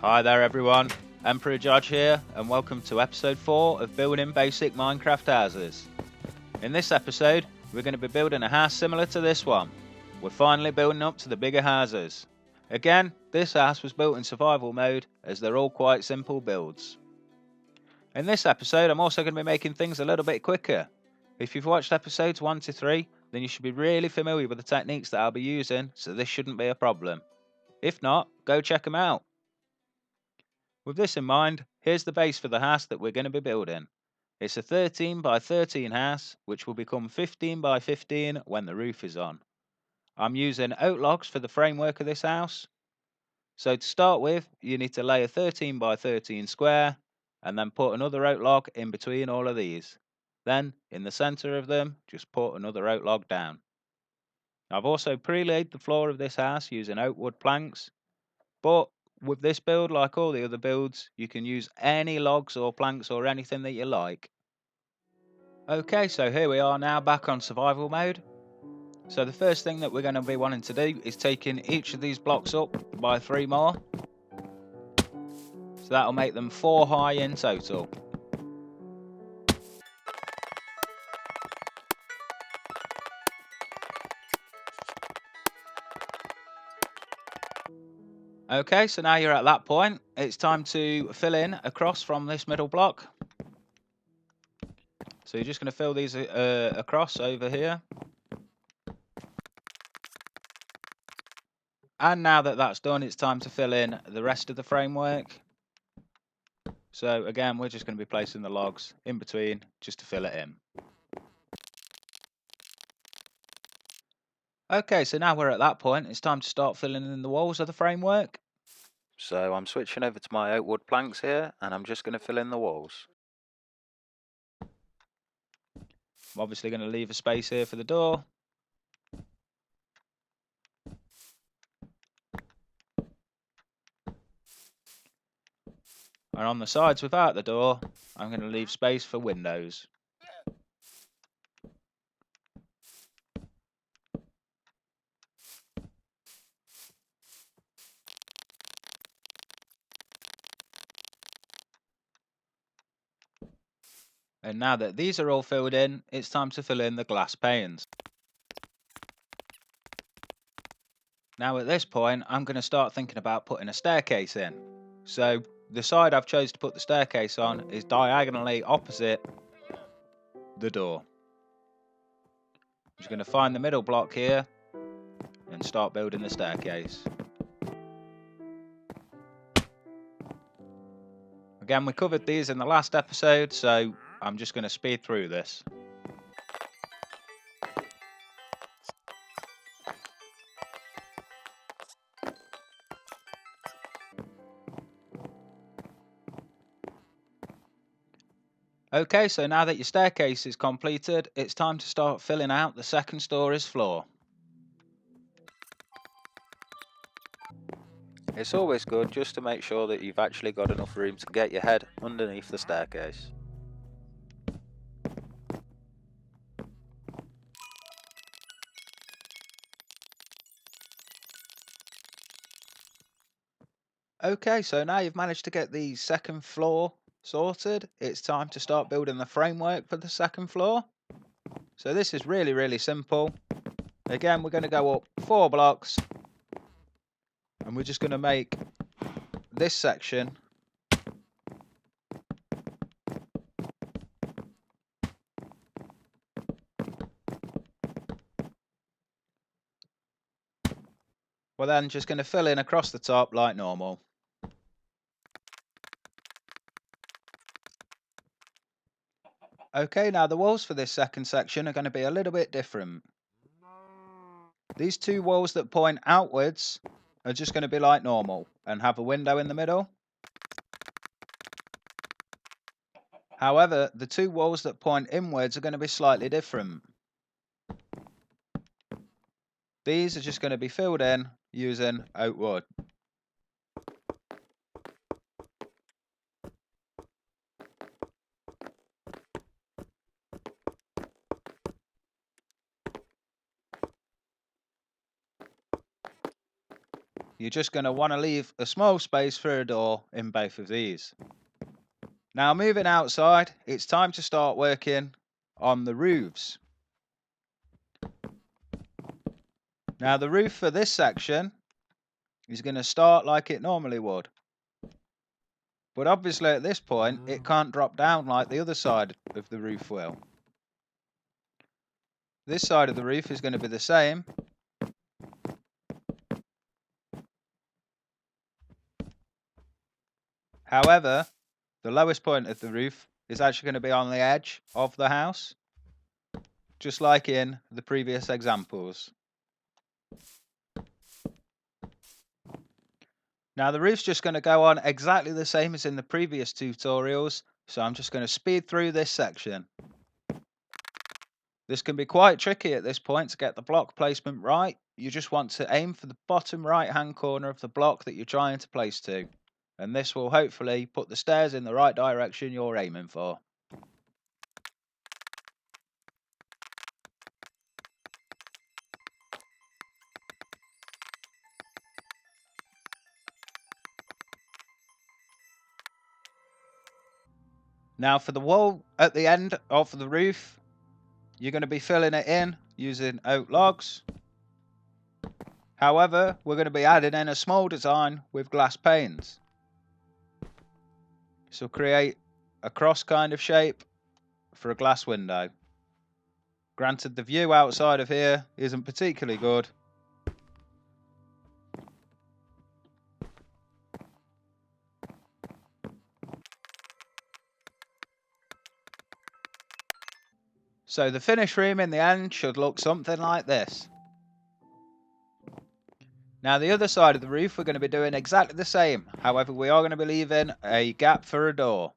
Hi there everyone, EmperorJoj here, and welcome to episode 4 of Building Basic Minecraft Houses. In this episode, we're going to be building a house similar to this one. We're finally building up to the bigger houses. Again, this house was built in survival mode, as they're all quite simple builds. In this episode, I'm also going to be making things a little bit quicker. If you've watched episodes 1 to 3, then you should be really familiar with the techniques that I'll be using, so this shouldn't be a problem. If not, go check them out. With this in mind, here's the base for the house that we're going to be building. It's a 13 by 13 house, which will become 15 by 15 when the roof is on. I'm using oak logs for the framework of this house. So to start with, you need to lay a 13 by 13 square, and then put another oak log in between all of these. Then, in the center of them, just put another oak log down. I've also pre-laid the floor of this house using oak wood planks, but with this build, like all the other builds, you can use any logs or planks or anything that you like. Okay, so here we are now back on survival mode. So the first thing that we're going to be wanting to do is taking each of these blocks up by 3 more. So that'll make them 4 high in total. Okay, so now you're at that point, it's time to fill in across from this middle block. So you're just going to fill these across over here. And now that that's done, it's time to fill in the rest of the framework. So again, we're just going to be placing the logs in between just to fill it in. Okay, so now we're at that point, it's time to start filling in the walls of the framework. So I'm switching over to my oak wood planks here, and I'm just going to fill in the walls. I'm obviously going to leave a space here for the door. And on the sides without the door, I'm going to leave space for windows. And now that these are all filled in, it's time to fill in the glass panes. Now at this point, I'm going to start thinking about putting a staircase in. So the side I've chosen to put the staircase on is diagonally opposite the door. I'm just going to find the middle block here and start building the staircase. Again, we covered these in the last episode, so I'm just going to speed through this. Okay, so now that your staircase is completed, it's time to start filling out the second story's floor. It's always good just to make sure that you've actually got enough room to get your head underneath the staircase. Okay, so now you've managed to get the second floor sorted, it's time to start building the framework for the second floor. So this is really simple. Again, we're going to go up 4 blocks, and we're just going to make this section we're then just going to fill in across the top like normal. Okay, now the walls for this second section are going to be a little bit different. These 2 walls that point outwards are just going to be like normal and have a window in the middle. However, the 2 walls that point inwards are going to be slightly different. These are just going to be filled in using oak wood. you're just going to want to leave a small space for a door in both of these. Now moving outside, it's time to start working on the roofs. Now the roof for this section is going to start like it normally would. But obviously at this point, it can't drop down like the other side of the roof will. This side of the roof is going to be the same. However, the lowest point of the roof is actually going to be on the edge of the house, just like in the previous examples. Now the roof's just going to go on exactly the same as in the previous tutorials, so I'm just going to speed through this section. This can be quite tricky at this point to get the block placement right. You just want to aim for the bottom right hand corner of the block that you're trying to place to, and this will hopefully put the stairs in the right direction you're aiming for. Now for the wall at the end of the roof, you're going to be filling it in using oak logs. However, we're going to be adding in a small design with glass panes. So create a cross kind of shape for a glass window. Granted, the view outside of here isn't particularly good. So the finished room in the end should look something like this. Now the other side of the roof we're going to be doing exactly the same. However, we are going to be leaving a gap for a door.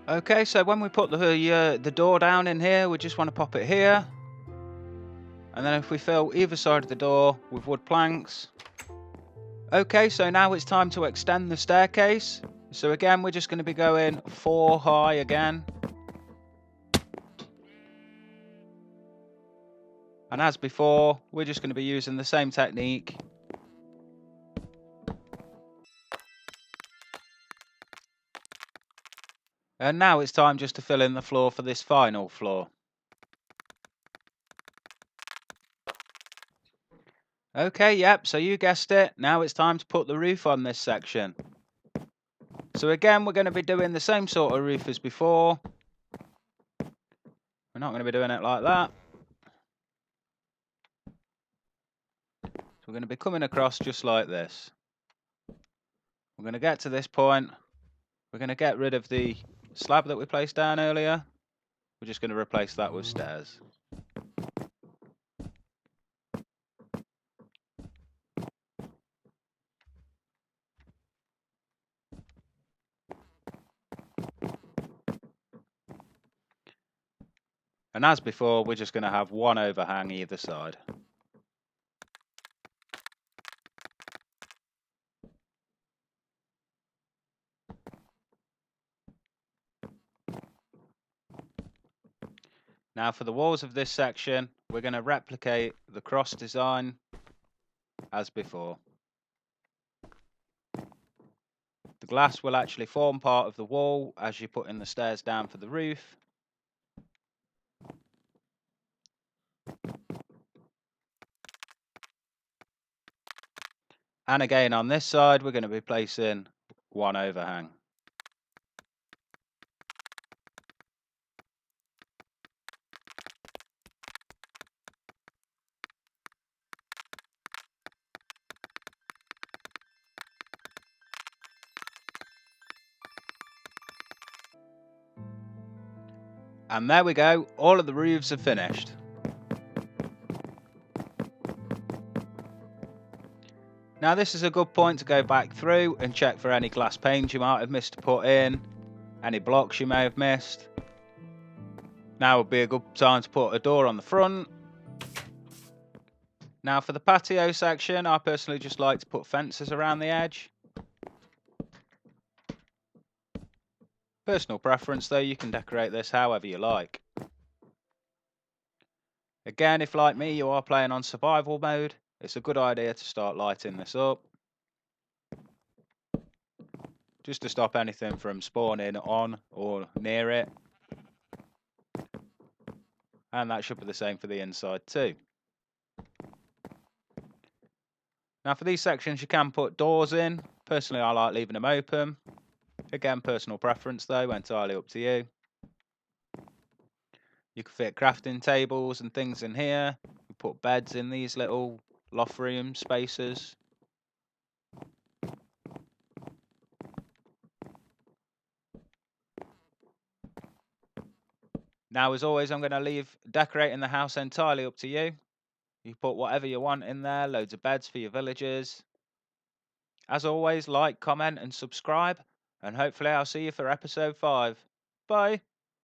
Okay, so when we put the door down in here, we just want to pop it here. And then if we fill either side of the door with wood planks. Okay, so now it's time to extend the staircase. So again, we're just going to be going 4 high again. And as before, we're just going to be using the same technique. And now it's time just to fill in the floor for this final floor. Okay, yep, so you guessed it. Now it's time to put the roof on this section. So again, we're going to be doing the same sort of roof as before. We're not going to be doing it like that. So we're going to be coming across just like this. We're going to get to this point. We're going to get rid of the slab that we placed down earlier. We're just going to replace that with stairs. And as before, we're just going to have one overhang either side. Now for the walls of this section, we're going to replicate the cross design as before. The glass will actually form part of the wall as you put in the stairs down for the roof. And again on this side, we're going to be placing one overhang. And there we go, all of the roofs are finished. Now this is a good point to go back through and check for any glass panes you might have missed to put in. any blocks you may have missed. Now would be a good time to put a door on the front. Now for the patio section, I personally just like to put fences around the edge. Personal preference though, you can decorate this however you like. Again, if like me you are playing on survival mode, it's a good idea to start lighting this up, just to stop anything from spawning on or near it. And that should be the same for the inside too. Now for these sections you can put doors in. Personally I like leaving them open. Again, personal preference though, entirely up to you. You can fit crafting tables and things in here. You put beds in these little loft room spaces. Now as always I'm going to leave decorating the house entirely up to you. You put whatever you want in there, loads of beds for your villagers. As always, like, comment and subscribe, and hopefully I'll see you for episode 5. Bye!